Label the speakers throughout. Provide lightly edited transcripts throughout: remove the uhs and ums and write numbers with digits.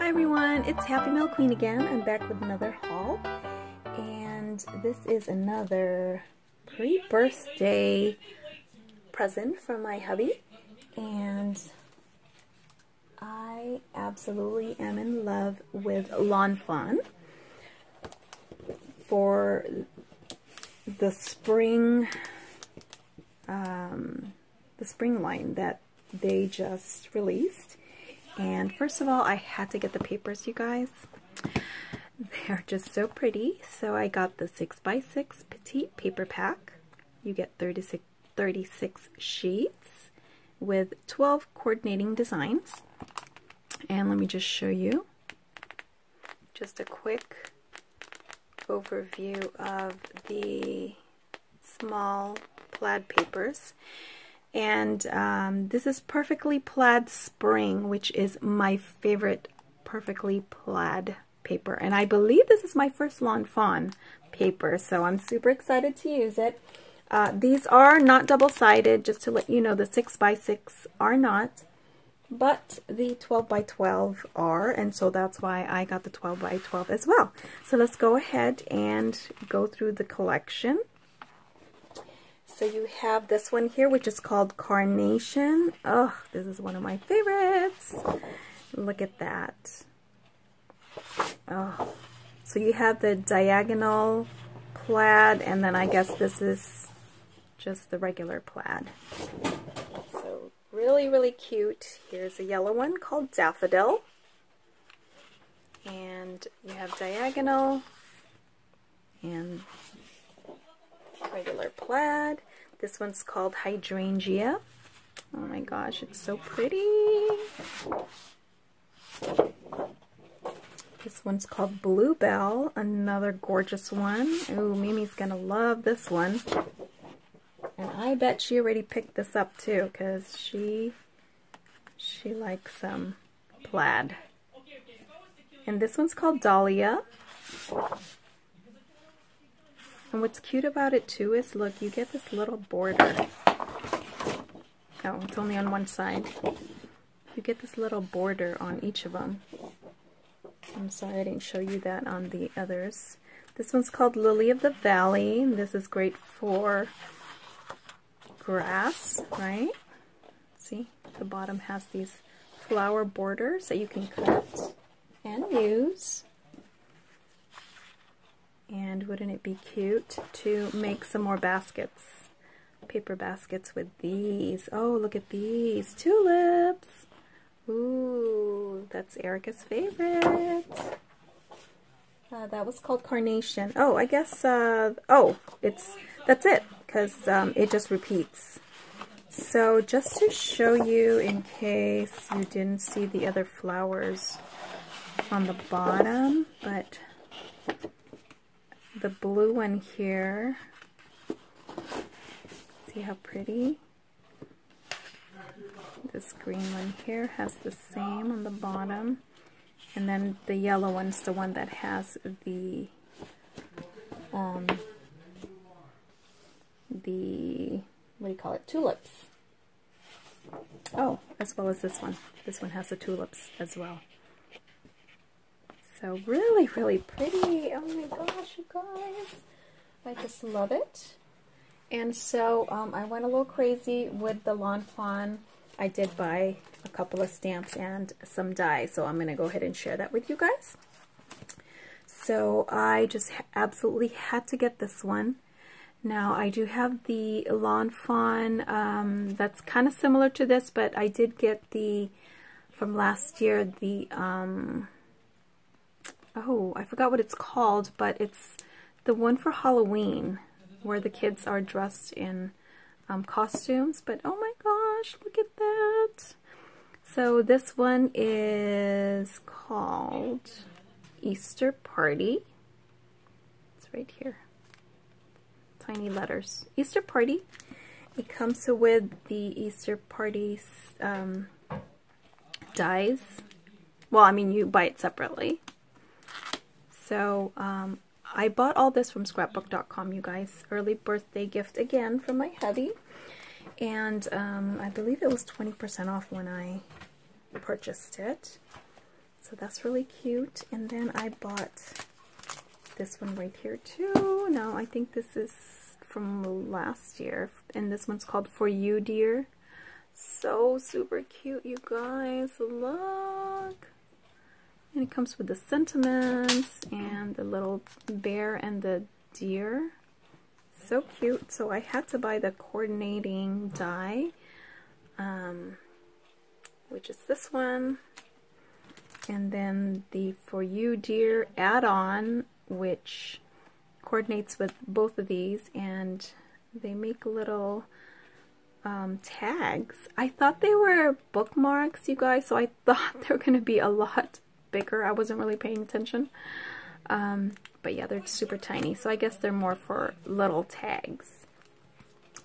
Speaker 1: Hi everyone, it's Happy Mail Queen again. I'm back with another haul, and this is another pre-birthday present from my hubby, and I absolutely am in love with Lawn Fawn for the spring line that they just released. And first of all, I had to get the papers, you guys. They're just so pretty. So I got the 6x6 petite paper pack. You get 36 sheets with 12 coordinating designs. And let me just show you just a quick overview of the small plaid papers. And this is Perfectly Plaid Spring, which is my favorite Perfectly Plaid paper. And I believe this is my first Lawn Fawn paper, so I'm super excited to use it. These are not double-sided, just to let you know. The 6x6 are not, but the 12x12 are, and so that's why I got the 12x12 as well. So let's go ahead and go through the collection. So you have this one here, which is called Carnation. Oh, this is one of my favorites. Look at that. Oh, so you have the diagonal plaid, and then I guess this is just the regular plaid. So really, really cute. Here's a yellow one called Daffodil. And you have diagonal and regular plaid. This one's called Hydrangea. Oh my gosh, it's so pretty. This one's called Bluebell, another gorgeous one. Ooh, Mimi's gonna love this one. And I bet she already picked this up too, because she likes some plaid. And this one's called Dahlia. And what's cute about it too is, look, you get this little border. Oh, it's only on one side. You get this little border on each of them. I'm sorry I didn't show you that on the others. This one's called Lily of the Valley. This is great for grass, right? See, the bottom has these flower borders that you can cut and use. And wouldn't it be cute to make some more baskets, paper baskets with these? Oh, look at these tulips. Ooh, that's Erica's favorite. That was called Carnation. Oh, I guess, that's it, because it just repeats. So just to show you, in case you didn't see the other flowers on the bottom, but the blue one here, see how pretty? This green one here has the same on the bottom, and then the yellow one's the one that has the what do you call it, tulips. Oh, as well as this one. This one has the tulips as well. So really, really pretty. Oh my gosh, you guys. I just love it. And so I went a little crazy with the Lawn Fawn. I did buy a couple of stamps and some dies, so I'm going to go ahead and share that with you guys. So I just absolutely had to get this one. Now I do have the Lawn Fawn that's kind of similar to this, but I did get the, from last year, the oh, I forgot what it's called, but it's the one for Halloween where the kids are dressed in costumes. But oh my gosh, look at that. So this one is called Easter Party. It's right here. Tiny letters. Easter Party. It comes with the Easter Party dies. Well, I mean, you buy it separately. So, I bought all this from scrapbook.com, you guys. Early birthday gift again from my hubby. And I believe it was 20% off when I purchased it. So that's really cute. And then I bought this one right here too. No, I think this is from last year. And this one's called For You, Dear. So super cute, you guys. Look. And it comes with the sentiments and the little bear and the deer. So cute. So I had to buy the coordinating die, which is this one. And then the For You, Dear add-on, which coordinates with both of these. And they make little tags. I thought they were bookmarks, you guys. So I thought they were going to be a lot bigger. I wasn't really paying attention. But yeah, they're super tiny. So I guess they're more for little tags.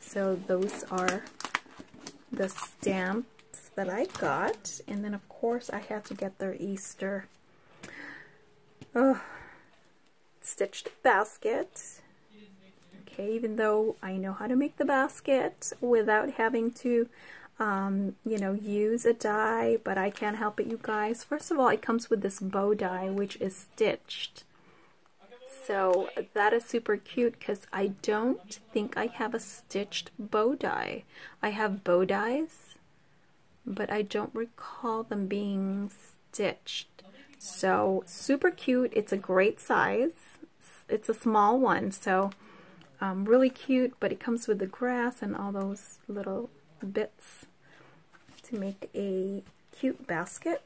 Speaker 1: So those are the stamps that I got. And then of course I had to get their Easter stitched basket. Okay, even though I know how to make the basket without having to you know, use a die, but I can't help it, you guys. First of all, it comes with this bow die, which is stitched. So that is super cute because I don't think I have a stitched bow die. I have bow dies, but I don't recall them being stitched. So super cute. It's a great size. It's a small one, so really cute, but it comes with the grass and all those little bits to make a cute basket.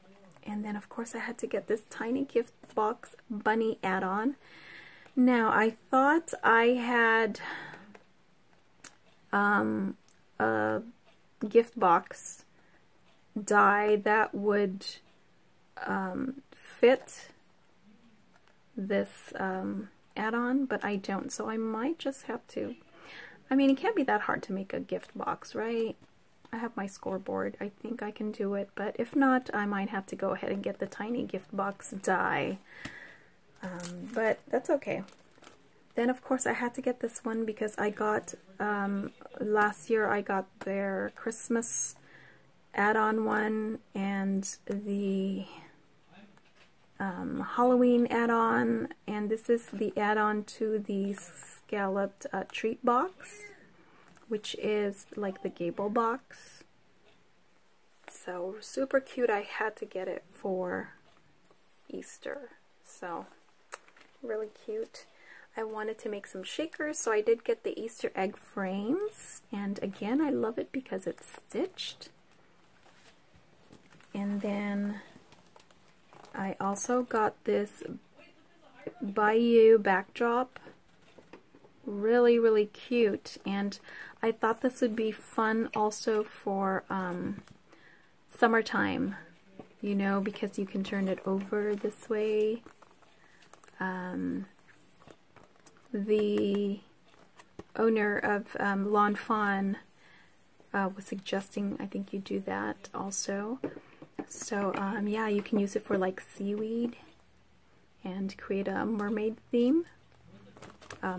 Speaker 1: And then of course I had to get this tiny gift box bunny add-on. Now I thought I had a gift box die that would fit this add-on, but I don't, so I might just have to, I mean, it can't be that hard to make a gift box, right? I have my scoreboard. I think I can do it, but if not, I might have to go ahead and get the tiny gift box die. But that's okay. Then of course I had to get this one because I got, last year I got their Christmas add-on one and the Halloween add-on, and this is the add-on to the scalloped treat box, which is like the gable box. So super cute. I had to get it for Easter, so really cute. I wanted to make some shakers, so I did get the Easter egg frames, and again I love it because it's stitched. And then I also got this Bayou backdrop. Really, really cute, and I thought this would be fun also for summertime, you know, because you can turn it over this way. The owner of Lawn Fawn was suggesting I think you do that also. So yeah, you can use it for like seaweed and create a mermaid theme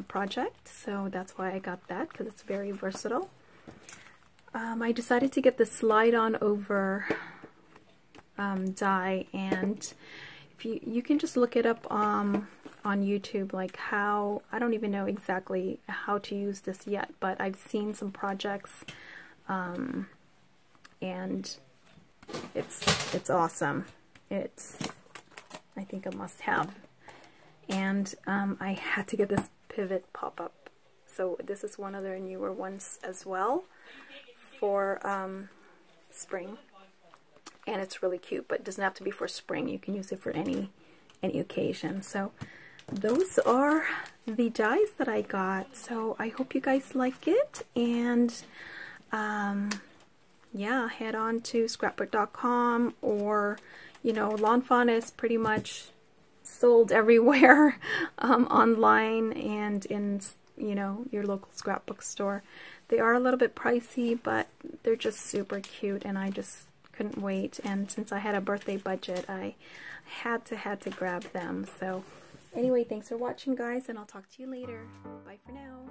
Speaker 1: project. So that's why I got that, because it's very versatile. I decided to get the slide on over die, and if you can just look it up on YouTube, like how, I don't even know exactly how to use this yet, but I've seen some projects and it's awesome. It's, I think, a must-have. And I had to get this pivot pop-up. So this is one of their newer ones as well for spring. And it's really cute, but it doesn't have to be for spring. You can use it for any occasion. So those are the dies that I got. So I hope you guys like it. And yeah, head on to scrapbook.com, or, you know, Lawn Fawn is pretty much sold everywhere online and in, you know, your local scrapbook store. They are a little bit pricey, but they're just super cute, and I just couldn't wait. And since I had a birthday budget, I had to grab them. So anyway, thanks for watching, guys, and I'll talk to you later. Bye for now.